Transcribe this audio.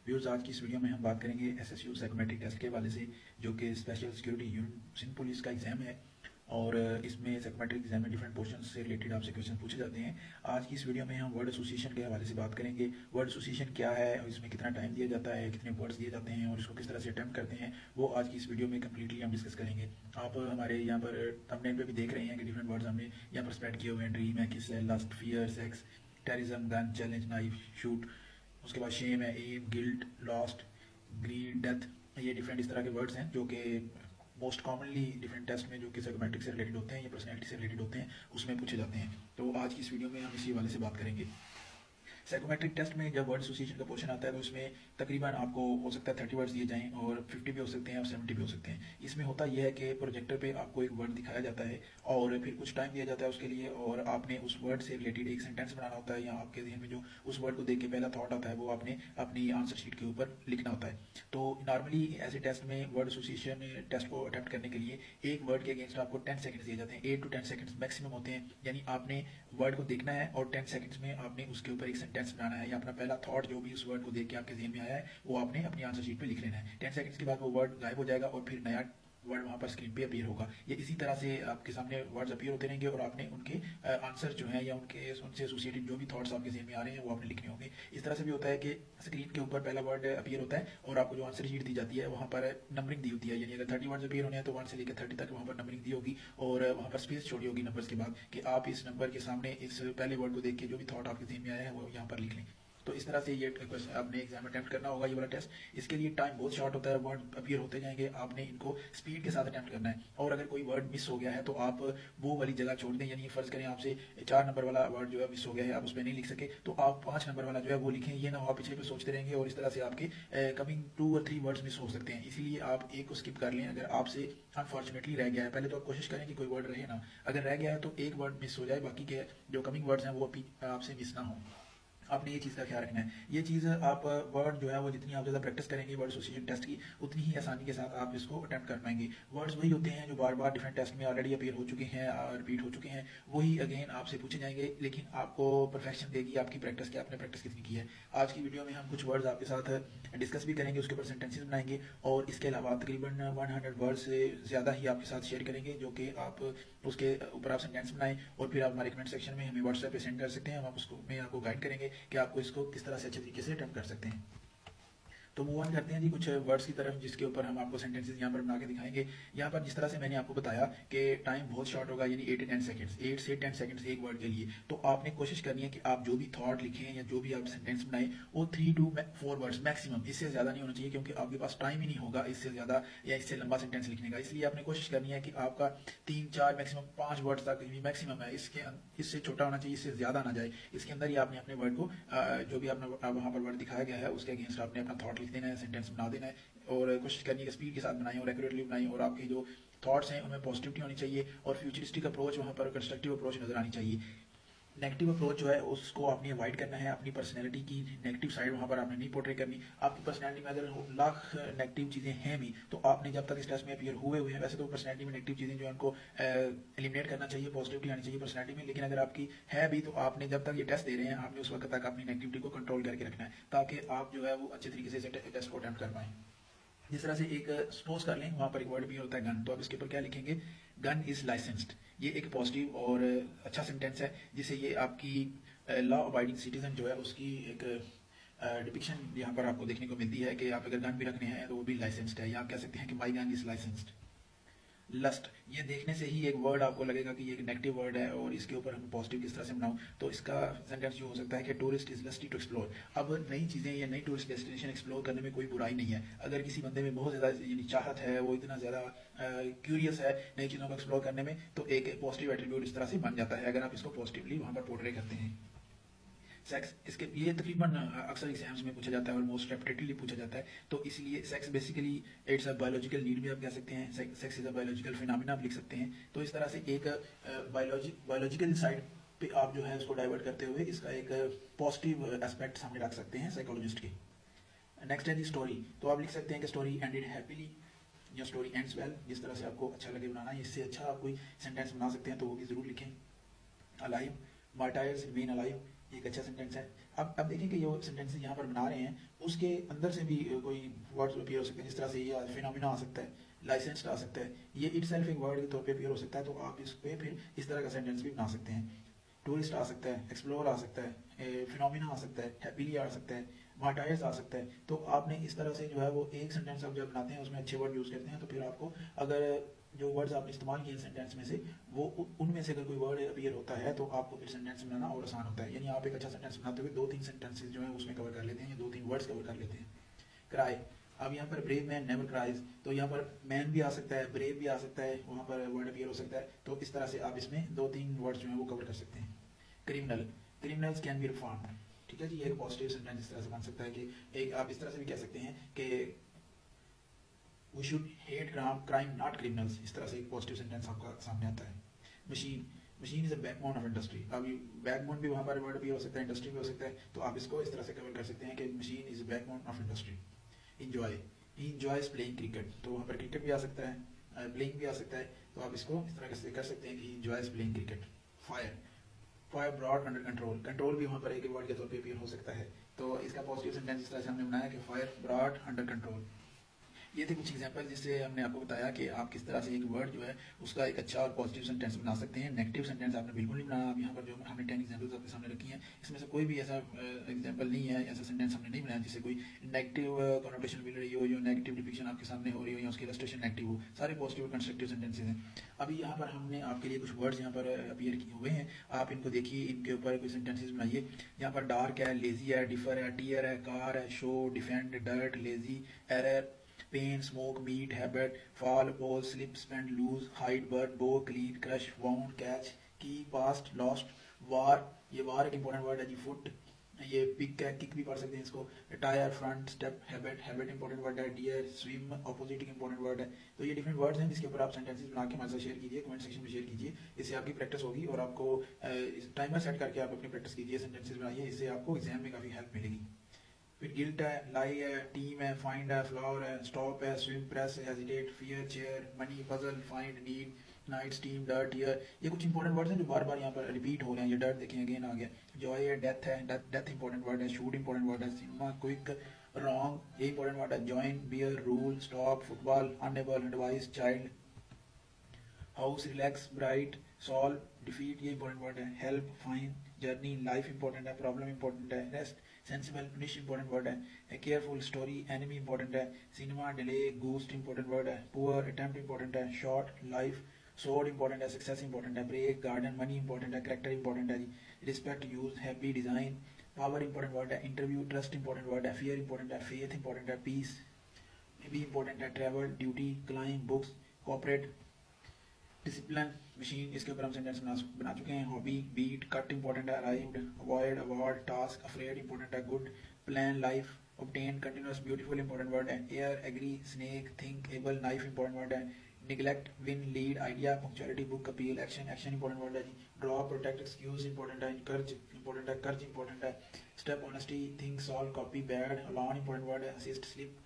Viewers, आज की इस वीडियो में हम बात करेंगे एसएसयू साइकोमेट्रिक टेस्ट के हवाले से, जो कि special security unit Sindh police का एग्जाम है। और इसमें साइकोमेट्रिक एग्जाम में डिफरेंट पोर्शन से रिलेटेड आपसे क्वेश्चन पूछे जाते हैं। आज की इस वीडियो में हम वर्ड एसोसिएशन के हवाले से बात करेंगे। वर्ड एसोसिएशन क्या है, इसमें कितना टाइम दिया जाता है, कितने वर्ड्स दिए जाते हैं और इसको किस तरह से अटेम्प्ट करते हैं, वो आज की इस वीडियो में कम्प्लीटली हम डिस्कस करेंगे। आप हमारे यहाँ पर थंबनेल पे भी देख रहे हैं कि डिफरेंट वर्ड्स हमने यहाँ पर स्प्रेड किए हुए हैं। ड्रीम है, किस है, lust, fear, sex, terrorism, gun, challenge, knife, shoot. उसके बाद शेम है, aim, guilt, lost, greed, death. ये डिफरेंट इस तरह के वर्ड्स हैं जो कि मोस्ट कॉमनली डिफरेंट टेस्ट में जो कि साइकोमेट्रिक से रिलेटेड होते हैं या पर्सनैलिटी से रिलेटेड होते हैं उसमें पूछे जाते हैं। तो आज की इस वीडियो में हम इसी वाले से बात करेंगे। साइकोमेट्रिक टेस्ट में जब वर्ड एसोसिएशन का पोर्शन आता है तो उसमें तकरीबन आपको हो सकता है 30 वर्ड्स दिए जाएं और 50 भी हो सकते हैं और 70 भी हो सकते हैं। इसमें होता यह है कि प्रोजेक्टर पे आपको एक वर्ड दिखाया जाता है और फिर कुछ टाइम दिया जाता है उसके लिए, और आपने उस वर्ड से रिलेटेड एक सेंटेंस बनाना होता है, या आपके जहन में जो उस वर्ड को देख के पहला थॉट आता है वो आपने अपनी आंसर शीट के ऊपर लिखना होता है। तो नॉर्मली ऐसे टेस्ट में वर्ड एसोसिएशन टेस्ट को अटेम्प्ट करने के लिए एक वर्ड के अगेंस्ट आपको 10 सेकंड्स दिए जाते हैं। 8 to 10 सेकंड्स मैक्सिमम होते हैं, यानी आपने वर्ड को देखना है और 10 सेकंड्स में आपने उसके ऊपर एक सेंटेंस बनाना है, या अपना पहला थॉट जो भी उस वर्ड को देख के आपके ज़हन में आया है वो आपने अपनी आंसर शीट पे लिख लेना है। 10 सेकंड्स के बाद वो वर्ड गायब हो जाएगा और फिर नया वर्ड वहाँ पर स्क्रीन पे अपीयर होगा। ये इसी तरह से आपके सामने वर्ड्स अपीयर होते रहेंगे और आपने उनके आंसर जो है या उनके उनसे एसोसिएटेड जो भी थॉट्स आपके ज़हन में आ रहे हैं वो आपने लिखने होंगे। इस तरह से भी होता है कि स्क्रीन के ऊपर पहला वर्ड अपीयर होता है और आपको जो आंसर शीट दी जाती है वहाँ पर नंबरिंग दी होती है, यानी अगर 30 वर्ड्स अपीयर होने हैं तो 1 से लेकर 30 तक वहाँ पर नंबरिंग दी होगी और वहाँ पर स्पेस छोड़ी होगी नंबर्स के बाद कि आप इस नंबर के सामने इस पहले वर्ड को देख के जो भी थॉट आपके ज़हन में आया है वो यहाँ पर लिख लें। तो इस तरह से ये आपने एग्जाम अटेम्प्ट करना होगा, ये वाला टेस्ट। इसके लिए टाइम बहुत शॉर्ट होता है, वर्ड अपीयर होते जाएंगे, आपने इनको स्पीड के साथ अटेम्प्ट करना है। और अगर कोई वर्ड मिस हो गया है तो आप वो वाली जगह छोड़ दें, यानी फर्ज करें आपसे 4 नंबर वाला वर्ड जो है मिस हो गया है, आप उसमें नहीं लिख सके तो आप 5 नंबर वाला जो है वो लिखें। ये ना हो आप पिछले पे सोचते रहेंगे और इस तरह से आपके कमिंग 2 और 3 वर्ड्स मिस हो सकते हैं। इसीलिए आप एक को स्किप कर लें अगर आपसे अनफॉर्चुनेटली रह गया है। पहले तो आप कोशिश करें कि कोई वर्ड रहे ना, अगर रह गया है तो एक वर्ड मिस हो जाए, बाकी के जो कमिंग वर्ड्स हैं वो आपसे मिस ना हो। आपने ये चीज़ का ख्याल रखना है। ये चीज़ आप वर्ड जो है वो जितनी आप ज़्यादा प्रैक्टिस करेंगे वर्ड एसोसिएशन टेस्ट की, उतनी ही आसानी के साथ आप इसको अटेम्प्ट कर पाएंगे। वर्ड्स वही होते हैं जो बार बार डिफरेंट टेस्ट में ऑलरेडी अपीयर हो चुके हैं, रिपीट हो चुके हैं, वही अगेन आपसे पूछे जाएंगे, लेकिन आपको परफेक्शन देगी आपकी प्रैक्टिस की, आपने प्रैक्टिस कितनी की है। आज की वीडियो में हम कुछ वर्ड्स आपके साथ डिस्कस भी करेंगे, उसके ऊपर सेंटेंसेस बनाएंगे और इसके अलावा तकरीबन 100 वर्ड से ज़्यादा ही आपके साथ शेयर करेंगे, जो कि आप उसके ऊपर आप सेंटेंस बनाएं और फिर आप हमारे कमेंट सेक्शन में हमें व्हाट्सएप पे सेंड कर सकते हैं। हम उसको में आपको गाइड करेंगे कि आपको इसको किस तरह से अच्छे तरीके से अटेम्प्ट कर सकते हैं। तो मूव ऑन करते हैं जी कुछ वर्ड्स की तरफ, जिसके ऊपर हम आपको सेंटेंसेस यहाँ पर बना के दिखाएंगे। यहाँ पर जिस तरह से मैंने आपको बताया कि टाइम बहुत शॉर्ट होगा, यानी 8 से 10 सेकंड्स, 8 से 10 सेकंड्स एक वर्ड के लिए। तो आपने कोशिश करनी है कि आप जो भी थॉट लिखें या जो भी आप सेंटेंस बनाएं वो 3 to 4 वर्ड्स मैक्सिमम, इससे ज़्यादा नहीं होना चाहिए, क्योंकि आपके पास टाइम ही नहीं होगा इससे ज़्यादा या इससे लंबा सेंटेंस लिखने का। इसलिए आपने कोशिश करनी है कि आपका 3, 4 मैक्सिमम 5 वर्ड्स तक मैक्सिमम है, इससे छोटा होना चाहिए, इससे ज़्यादा ना जाए। इसके अंदर ही आपने अपने वर्ड को जो भी आपने वहाँ पर वर्ड दिखाया गया है उसके अगेंस्ट आपने अपना थॉट लिख देना है, सेंटेंस बना देना है और कोशिश करनी है कि स्पीड के साथ बनाएं और एक्यूरेटली बनाएं, और आपके जो थॉट्स हैं उनमें पॉजिटिविटी होनी चाहिए और फ्यूचरिस्टिक अप्रोच वहाँ पर कंस्ट्रक्टिव अप्रोच नजर आनी चाहिए। नेगेटिव अप्रोच जो है उसको आपने अवॉइड करना है। अपनी पर्सनैलिटी की नेगेटिव साइड वहाँ पर आपने नहीं पोर्ट्रे करनी। आपकी पर्सनैलिटी में अगर लाख नेगेटिव चीज़ें हैं भी तो आपने जब तक इस टेस्ट में अपीयर हुए हैं, वैसे तो पर्सनैलिटी में नेगेटिव चीज़ें जो है उनको एलिमिनेट करना चाहिए, पॉजिटिविटी आनी चाहिए पर्सनैलिटी में, लेकिन अगर आपकी है भी तो आपने जब तक ये टेस्ट दे रहे हैं आपने उस वक्त तक अपनी नेगेटिविटी को कंट्रोल करके रखना है, ताकि आप जो है वो अच्छे तरीके से टेस्ट को अटेम्प्ट कर पाएँ। जिस तरह से एक सपोज कर लें वहाँ पर एक वर्ड भी होता है गन, तो आप इसके ऊपर क्या लिखेंगे, गन इज लाइसेंस्ड। ये एक पॉजिटिव और अच्छा सेंटेंस है, जिसे ये आपकी लॉ अबाइडिंग सिटीजन जो है उसकी एक डिपिक्शन यहाँ पर आपको देखने को मिलती है कि आप अगर गन भी रखने हैं तो वो भी लाइसेंस्ड है, या आप कह सकते हैं कि माई गन इज लाइसेंस्ड। लस्ट, ये देखने से ही एक वर्ड आपको लगेगा कि ये एक नेगेटिव वर्ड है और इसके ऊपर हम पॉजिटिव किस तरह से बनाऊं, तो इसका सेंटेंस जो हो सकता है कि tourist is lusty to explore. अब नई चीज़ें या नई टूरिस्ट डेस्टिनेशन एक्सप्लोर करने में कोई बुराई नहीं है। अगर किसी बंदे में बहुत ज़्यादा यानी चाहत है, वो इतना ज़्यादा क्यूरियस है नई चीज़ों को एक्सप्लोर करने में, तो एक पॉजिटिव एटीट्यूड इस तरह से बन जाता है अगर आप इसको पॉजिटिवली वहाँ पर पोर्ट्रे करते हैं। सेक्स, इसके ये तकरीबन अक्सर एग्जाम्स में पूछा जाता है और मोस्ट रेपिटेडली पूछा जाता है, तो इसलिए sex basically it's a biological need भी आप कह सकते हैं, sex is a biological phenomena आप लिख सकते हैं। तो इस तरह से एक बायोलॉजिकल साइड पे आप जो है उसको डाइवर्ट करते हुए इसका एक पॉजिटिव एस्पेक्ट सामने रख सकते हैं साइकोलॉजिस्ट के। नेक्स्ट है दी स्टोरी, तो आप लिख सकते हैं कि स्टोरी एंडेड हैप्पीली या स्टोरी एंड्स वेल, जिस तरह से आपको अच्छा लगे बनाना। इससे अच्छा आप कोई सेंटेंस बना सकते हैं तो वो भी जरूर लिखें। अलाइव, मार्टायर्स रिमेन अलाइव, एक अच्छा सेंटेंस है। अब देखें कि जो सेंटेंस यहाँ पर बना रहे हैं उसके अंदर से भी कोई वर्ड्स अपीयर हो सकते हैं, जिस तरह से ये फिनोमिना आ सकता है, लाइसेंस्ड आ सकता है, ये इट सेल्फ एक वर्ड के तौर पे अपीयर हो सकता है। तो आप इस पे फिर इस तरह का सेंटेंस भी बना सकते हैं। टूरिस्ट आ सकता है, एक्सप्लोर आ सकता है, फिनोमिना आ सकता है, हैप्पीली आ सकता है, मार्टायर्स आ सकता है। तो आपने इस तरह से जो है वो एक सेंटेंस आप जब बनाते हैं उसमें अच्छे वर्ड यूज़ करते हैं, तो फिर आपको अगर जो वर्ड्स आपने इस्तेमाल किए सेंटेंस में से वो उनमें से अगर कोई वर्ड अपीयर होता है तो आपको फिर सेंटेंस बनाना और आसान होता है। यानी आप एक अच्छा सेंटेंस बनाते हुए 2-3 सेंटेंसेस जो है उसमें कवर कर लेते हैं या 2-3 वर्ड्स कवर कर लेते हैं। क्राई, अब यहाँ पर ब्रेव मैन नेवर क्राइज, तो यहाँ पर मैन भी आ सकता है, ब्रेव भी आ सकता है, वहाँ पर वर्ड अपीयर हो सकता है। तो इस तरह से आप इसमें 2-3 वर्ड्स जो है वो कवर कर सकते हैं। Criminal, criminals can be reformed, ठीक है जी, ये एक पॉजिटिव सेंटेंस इस तरह से बन सकता है कि एक आप इस तरह से भी कह सकते हैं कि we should hate crime not criminals, इस तरह से एक पॉजिटिव सेंटेंस आपका सामने आता है। Machine, machine is a backbone of industry, अब बैकबोन भी वहाँ पर वर्ड भी हो सकता है, इंडस्ट्री भी हो सकता है। तो आप इसको इस तरह से कवर कर सकते हैं कि machine is backbone of industry. Enjoy, he enjoys playing cricket, तो वहाँ पर क्रिकेट भी आ सकता है, प्लेइंग भी आ सकता है। तो आप इसको इस तरह से कर सकते हैं कि he enjoys playing cricket. Fire, fire broad under control, control भी वहाँ पर एक वर्ड के तौर पे अपीयर हो सकता है। तो इसका पॉजिटिव सेंटेंस इस तरह से हमने बनाया कि फायर ब्रॉड अंडर कंट्रोल। ये थे कुछ एग्जांपल जिससे हमने आपको बताया कि आप किस तरह से एक वर्ड जो है उसका एक अच्छा और पॉजिटिव सेंटेंस बना सकते हैं। नेगेटिव सेंटेंस आपने बिल्कुल नहीं बनाना। आप यहाँ पर जो हमने 10 एग्जांपल्स आपके सामने रखी हैं इसमें से कोई भी ऐसा एग्जांपल नहीं है, ऐसा सेंटेंस हमने नहीं बनाया जिससे कोई नेगेटिव कॉनोटेशन मिल रही हो, जो नेगेटिव डिपिक्शन आपके सामने हो रही हो या उसकी इलस्ट्रेशन नेगेटिव हो। सारे पॉजिटिव कंस्ट्रक्टिव सेंटेंसेज हैं। अभी यहाँ पर हमने आपके लिए कुछ वर्ड्स यहाँ पर अपीयर किए हुए हैं, आप इनको देखिए, इनके ऊपर कोई सेंटेंसेज बनाइए। यहाँ पर डार्क है, लेजी है, डिफर है, टीयर है, कार है, show, defend, dirt, lazy, error, pain, smoke, meat, habit, fall, fall, slip, spend, lose, hide, burn, bow, clean, crush, wound, catch, key, past, lost, war, ये वार एक इंपॉर्टेंट वर्ड है जी। Foot, ये pick है, kick भी पढ़ सकते हैं इसको। Tyre, front, step, habit, habit important word है। डियर, स्विम, ऑपोजिट एक इंपॉर्टेंट वर्ड है। तो ये डिफरेंट वर्ड्स हैं जिसके ऊपर आप सेंटेंसेस बना के हमारे साथ शेयर कीजिए, कमेंट सेक्शन में शेयर कीजिए। इससे आपकी प्रैक्टिस होगी और आपको टाइमर सेट करके आप अपनी प्रैक्टिस कीजिए, सेंटेंसेस बनाइए, इससे आपको एग्जाम में काफ़ी हेल्प मिलेगी। फिर गिल्ट है, लाई है, टीम है, फाइंड है, फ्लावर है, स्टॉप है, swim, press, hesitate, fear, chair, money, puzzle, find, need, night, steam, dirt, year. ये कुछ इंपॉर्टेंट वर्ड्स हैं जो बार बार यहाँ पर रिपीट हो रहे हैं। ये डर्ट देखें अगेन आ गया। जॉय है, डेथ है, डेथ इंपॉर्टेंट वर्ड है। शूट इंपॉर्टेंट वर्ड है। सिनेमा, क्विक, रॉन्ग, ये इंपॉर्टेंट वर्ड है। Join, beer, rule, stop, football, unable, advice, child, house, relax, bright, solve, defeat, ये इंपॉर्टेंट वर्ड है। Help, fine, journey, life important है। Problem important है। Rest, sensible, finish important word है। Careful, story, enemy important है। Cinema, delay, ghost important word है। Poor, attempt important है। Short, life, sod important है। Success important है। Break, garden, money important है। Character important है। Respect, use, happy, design, power important word है। Interview, trust important word है। Fear important है। Faith important है। पीस भी इंपॉर्टेंट है। Travel, duty, claim, books, cooperate, discipline, machine, इसके ऊपर हम सेंटेंस बना चुके हैं। हॉबी, बीट, कट इंपॉर्टेंट है। Arrived, avoid, award, task, afraid important है। Good, plan, life, obtain, continuous, beautiful important word है। Air, agree, snake, think, able, knife important word है। Neglect, win, lead, idea, punctuality, book, appeal, action, action important word है जी। Draw, protect, excuse important है। Encourage important है। कर्ज important है। Step, honesty, think, solve, copy, bad, alone important word है। Assist, slip,